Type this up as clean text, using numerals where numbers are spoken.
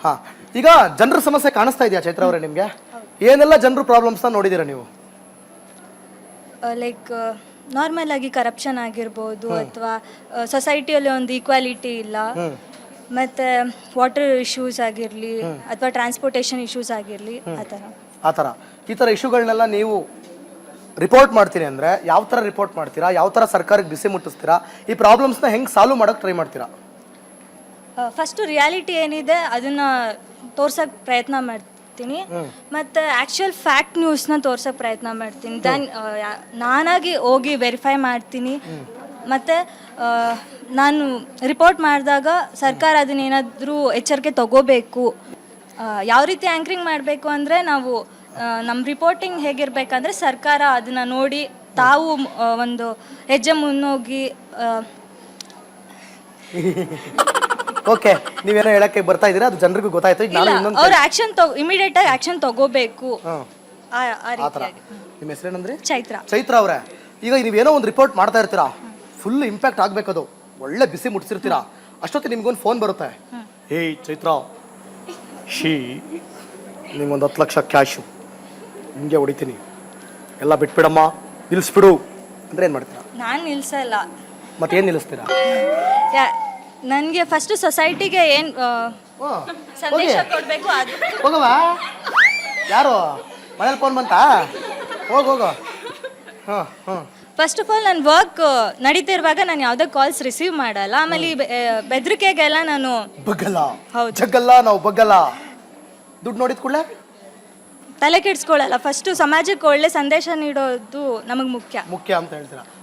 ಹಾ, ಈಗ ಜನರ ಸಮಸ್ಯೆ ಕಾಣಿಸ್ತಾ ಇದೆಯಾ ಚೈತ್ರ ಅವರೇ ನಿಮ್ಗೆ? ಏನೆಲ್ಲ ಜನರು ಪ್ರಾಬ್ಲಮ್ಸ್ನ ನೋಡಿದ್ದೀರಾ ನೀವು? ಲೈಕ್ ನಾರ್ಮಲ್ ಆಗಿ ಕರಪ್ಷನ್ ಆಗಿರ್ಬೋದು, ಅಥವಾ ಸೊಸೈಟಿಯಲ್ಲಿ ಒಂದು ಈಕ್ವಾಲಿಟಿ ಇಲ್ಲ, ಮತ್ತು ವಾಟರ್ ಇಶ್ಯೂಸ್ ಆಗಿರಲಿ, ಅಥವಾ ಟ್ರಾನ್ಸ್ಪೋರ್ಟೇಷನ್ ಇಶ್ಯೂಸ್ ಆಗಿರಲಿ, ಆ ಥರ ಈ ಥರ ಇಶ್ಯೂಗಳನ್ನೆಲ್ಲ ನೀವು ರಿಪೋರ್ಟ್ ಮಾಡ್ತೀನಿ ಅಂದರೆ ಯಾವ ಥರ ರಿಪೋರ್ಟ್ ಮಾಡ್ತೀರಾ? ಯಾವ ಥರ ಸರ್ಕಾರಕ್ಕೆ ಬಿಸಿ ಮುಟ್ಟಿಸ್ತೀರಾ? ಈ ಪ್ರಾಬ್ಲಮ್ಸ್ನ ಹೆಂಗೆ ಸಾಲ್ವ್ ಮಾಡೋಕ್ಕೆ ಟ್ರೈ ಮಾಡ್ತೀರಾ? ಫಸ್ಟು ರಿಯಾಲಿಟಿ ಏನಿದೆ ಅದನ್ನು ತೋರ್ಸೋಕ್ಕೆ ಪ್ರಯತ್ನ ಮಾಡ್ತೀನಿ, ಮತ್ತು ಆ್ಯಕ್ಚುಯಲ್ ಫ್ಯಾಕ್ಟ್ ನ್ಯೂಸ್ನ ತೋರ್ಸೋಕ್ಕೆ ಪ್ರಯತ್ನ ಮಾಡ್ತೀನಿ. ದೆನ್ ನಾನಾಗಿ ಹೋಗಿ ವೆರಿಫೈ ಮಾಡ್ತೀನಿ, ಮತ್ತು ನಾನು ರಿಪೋರ್ಟ್ ಮಾಡಿದಾಗ ಸರ್ಕಾರ ಅದನ್ನೇನಾದರೂ ಎಚ್ಚರಿಕೆ ತಗೋಬೇಕು. ಯಾವ ರೀತಿ ಆ್ಯಂಕರಿಂಗ್ ಮಾಡಬೇಕು ಅಂದರೆ, ನಾವು ನಮ್ಮ ರಿಪೋರ್ಟಿಂಗ್ ಹೇಗಿರಬೇಕಂದ್ರೆ ಸರ್ಕಾರ ಅದನ್ನು ನೋಡಿ ತಾವು ಒಂದು ಹೆಜ್ಜೆ ಮುನ್ನೋಗಿ ಓಕೆ, ನೀವೇನೋ ಹೇಳಕ್ಕೆ ಬರ್ತಾ ಇದ್ದೀರಾ, ಅದು ಜನರಿಗೂ ಗೊತ್ತಾಯ್ತು. ಈಗ ನಾನು ಇನ್ನೊಂದು ಅವ್ರು ಆ್ಯಕ್ಷನ್ ಇಮಿಡಿಯೇಟ್ ಆಗಿ ಆ್ಯಕ್ಷನ್ ತಗೋಬೇಕು. ಆ ಥರ. ನಿಮ್ಮ ಹೆಸರೇನಂದ್ರೆ? ಚೈತ್ರ. ಚೈತ್ರ ಅವರೇ, ಈಗ ನೀವೇನೋ ಒಂದು ರಿಪೋರ್ಟ್ ಮಾಡ್ತಾ ಇರ್ತೀರಾ, ಫುಲ್ ಇಂಪ್ಯಾಕ್ಟ್ ಆಗಬೇಕದು, ಒಳ್ಳೆ ಬಿಸಿ ಮುಟ್ಸಿರ್ತೀರಾ. ಅಷ್ಟೊತ್ತಿಗೆ ನಿಮ್ಗೊಂದು ಫೋನ್ ಬರುತ್ತೆ, ಏಯ್ ಚೈತ್ರ, ನಿಮ್ಗೊಂದು 10 ಲಕ್ಷ ಕ್ಯಾಶು, ನಿಮಗೆ ಹೊಡಿತೀನಿ, ಎಲ್ಲ ಬಿಟ್ಬಿಡಮ್ಮ, ನಿಲ್ಲಿಸ್ಬಿಡು ಅಂದರೆ ಏನು ಮಾಡ್ತೀರಾ? ನಾನು ನಿಲ್ಸಲ್ಲ. ಮತ್ತೇನು ನಿಲ್ಲಿಸ್ತೀರಾ? ನನಗೆ ಫಸ್ಟ್ ಸೊಸೈಟಿಗೆ ಏನು ಸಂದೇಶ ಕೊಡಬೇಕು ಅದು. ಹೋಗವಾ? ಯಾರು ಮನೇಲಿ ಫೋನ್ ಬಂತಾ? ಹೋಗೋ. ಫಸ್ಟ್ ಆಫ್ ಆಲ್ ನನ್ನ ವರ್ಕ್ ನಡೀತಿರುವಾಗ ನಾನು ಯಾವುದೇ ಕಾಲ್ಸ್ ರಿಸೀವ್ ಮಾಡಲ್ಲ. ಆಮೇಲೆ ಬೆದರಿಕೆಗೆಲ್ಲ ನಾನು ಬಗ್ಗಲ್ಲ. ಹೌದು, ಜಗ್ಗಲ್ಲ, ನಾವು ಬಗ್ಗಲ್ಲ. ದುಡ್ಡು ನೋಡಿದ ಕೂಡಲೇ ತಲೆ ಕೆಡಿಸ್ಕೊಳ್ಳಲ್ಲ. ಫಸ್ಟು ಸಮಾಜಕ್ಕೆ ಒಳ್ಳೆ ಸಂದೇಶ ನೀಡೋದು ನಮಗೆ ಮುಖ್ಯ ಅಂತ ಹೇಳ್ತೀರಾ?